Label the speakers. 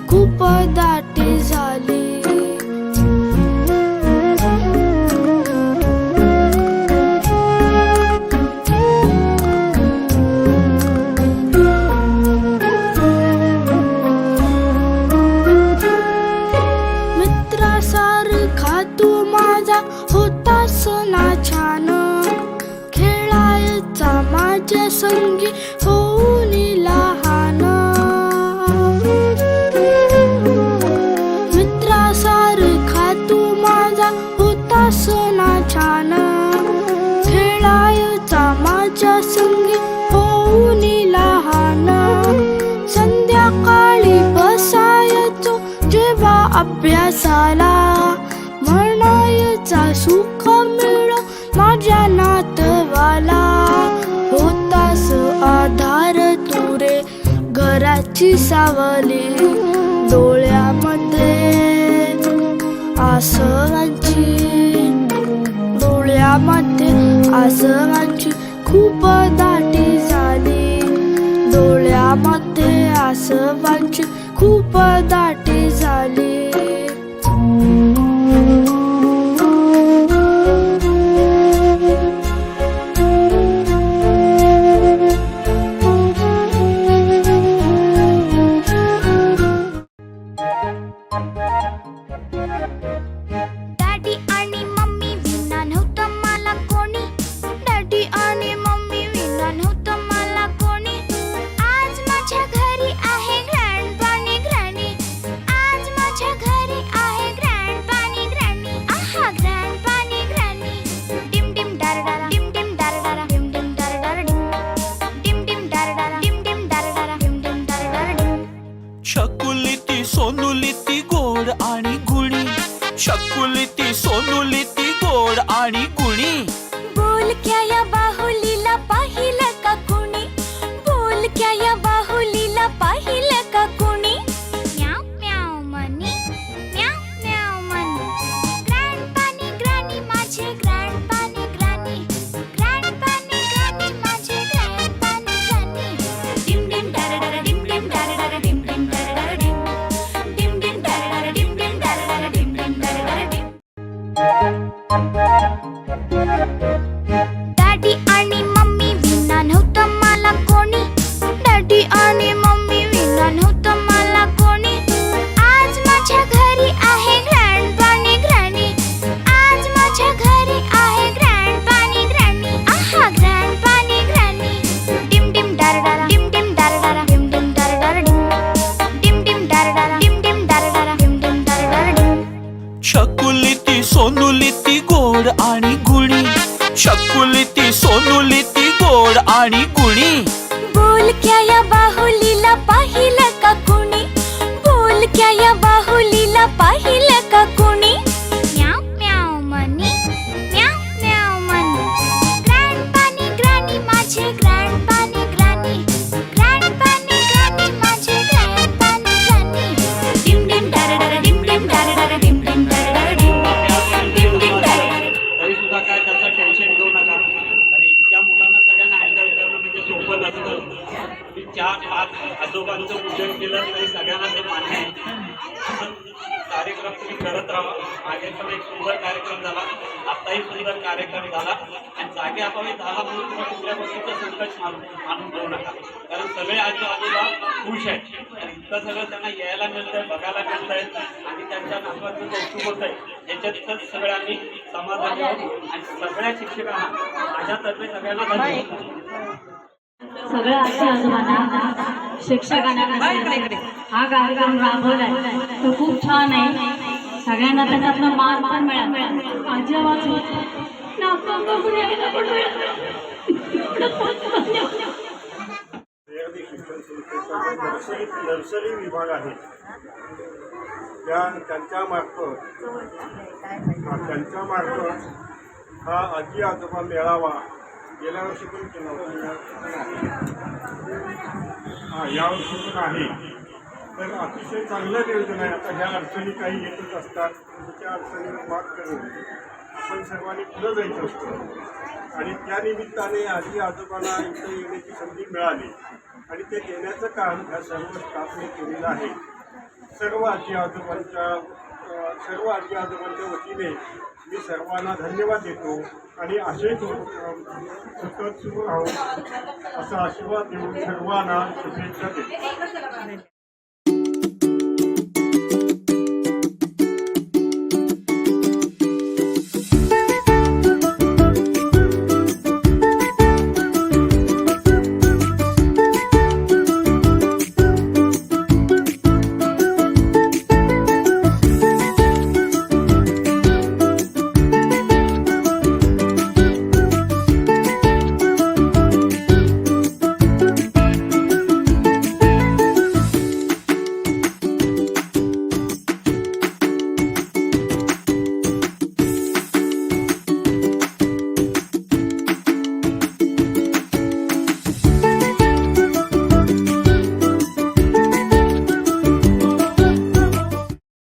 Speaker 1: खूप दाटी झाली. मित्रासारखा तू माझा होतास ना छान, खेळायचा माझ्या संगी होऊन लहान. मित्रासारखा तू माझा होतास ना छान, खेळायचा माझ्या संगी होऊन लहान. संध्याकाळी बसायचो जेव्हा अभ्यासाला, म्हणायचा सुख मिळो माझ्या नातवाला. होतास आधार तू रे घराची सावली, डोळ्यामध्ये आसमांची, डोळ्यामध्ये आसमांची खूप दाटी झाली. डोळ्यामध्ये आसमांची खूप दाटी झाली.
Speaker 2: डॅडी आणि मम्मी विना नव्हतं मला कोणी, डॅडी आणि मम्मी विना नव्हतं मला कोणी. आज माझ्या घरी आहे ग्रँडपा आणि ग्रॅनी, आज माझ्या घरी आहे ग्रँडपा आणि ग्रॅनी. आहा ग्रँडपा आणि ग्रॅनी. डिम डिम डारडारा डिम डिम डारडारा डिम डिम डारडारा डिम डिम डारडारा डिम डिम डारडारा डिम डिम डारडारा डिम.
Speaker 3: शकुली ती सोनुली ती गोड आणि गुणी, शकुली ती सोनुली ती गोड आणि गुणी.
Speaker 2: बोलक्या या बाहुलीला पाहिलं का कुणी, बोलक्या या बाहुलीला पाहिलं का कुणी. म्याव म्याव मनी, म्याव म्याव मनी. ग्रँडपा आणि ग्रॅनी माझे ग्रँडपा आणि ग्रॅनी, ग्रँडपा आणि ग्रॅनी माझे ग्रँडपा आणि ग्रॅनी. डिम डिम डारडारा डिम डिम डारडारा डिम डिम डारडारा डिम, डिम डिम डारडारा डिम डिम डारडारा डिम डिम डारडारा डिम. डॅडी आणि मम्मी विना नव्हतं मला कोणी, डॅडी आणि मम्मी विना नव्हतं मला कोणी. आज माझ्या घरी आहे ग्रँडपा आणि ग्रॅनी, आज माझ्या घरी आहे ग्रँडपा आणि ग्रॅनी. आहा ग्रँडपा आणि ग्रॅनी. डिम डिम डारडारा डिम डिम डारडारा डिम डिम डारडारा डिम, डिम डिम डारडारा डिम डिम डारडारा डिम डिम डारडारा डिम.
Speaker 3: शकुली ती सोनुली ती गोड आणि गुणी, शकुली ती सोनुली ती गोड आणि गुणी.
Speaker 2: बोलक्या या बाहुलीला पाहिलं का कुणी, बोलक्या या बाहुलीला पाहिलं का कुणी. म्याव म्याव मनी, म्याव म्याव मनी. ग्रँडपा आणि ग्रॅनी माझे ग्रँडपा आणि ग्रॅनी, ग्रँडपा आणि ग्रॅनी माझे ग्रँडपा आणि ग्रॅनी. डिम डिम डारडारा डिम डिम डारडारा डिम डिम डारडारा डिम, डिम डिम डारडारा.
Speaker 4: तरी सुद्धा काय त्याचं टेन्शन घेऊ नका. आणि इतक्या मुलांना सगळ्यांना हँडल करणं म्हणजे सोपं नसतं. मी 4-5 आजोबांचं पूजन केलं तरी सगळ्यांना ते मान्य आहे. असं कार्यक्रम तुम्ही करत राहा. मागे पण एक सुंदर कार्यक्रम झाला, आत्ताही सुंदर कार्यक्रम झाला. आणि जागे अभावी झाला म्हणून तुम्ही कुठल्या गोष्टीचं संकट मानून घेऊ नका. कारण सगळे आजोबा खुश आहेत आणि इतकं सगळं त्यांना यायला मिळतंय, बघायला मिळतंय आणि त्यांच्या नातवाचं कौतुक होत आहे. याच्यातच सगळ्यांनी समाधान आहोत. आणि सगळ्या शिक्षकांना माझ्यातर्फे सगळ्यांना धन्यवाद.
Speaker 5: सगळ्या आजी आजोबांना, शिक्षकांना हा कार्यक्रम राबवलाय तो खूप छान आहे. सगळ्यांना त्याच्यातनं मान पण मिळाला. आजी आवाज
Speaker 6: नर्सरी विभाग आहे त्यांच्या मार्फत हा आजी आजोबा मेळावा गेल्या वर्षी पण केला होता. यावर्षी पण आहे. तर अतिशय चांगलं नियोजन आहे. आता ह्या अडचणी काही येतच असतात, त्या अडचणीवर मात करून आपण सर्वांनी पुढं जायचं असतं. आणि त्या निमित्ताने आजी आजोबांना इथं येण्याची संधी मिळाली आणि ते देण्याचं काम ह्या सर्व स्टाफने केलेलं आहे. सर्व आजी आजोबांच्या वतीने मी सर्वांना धन्यवाद देतो आणि असेच सतत सुरू राहू असा आशीर्वाद देऊन सर्वांना शुभेच्छा देतो.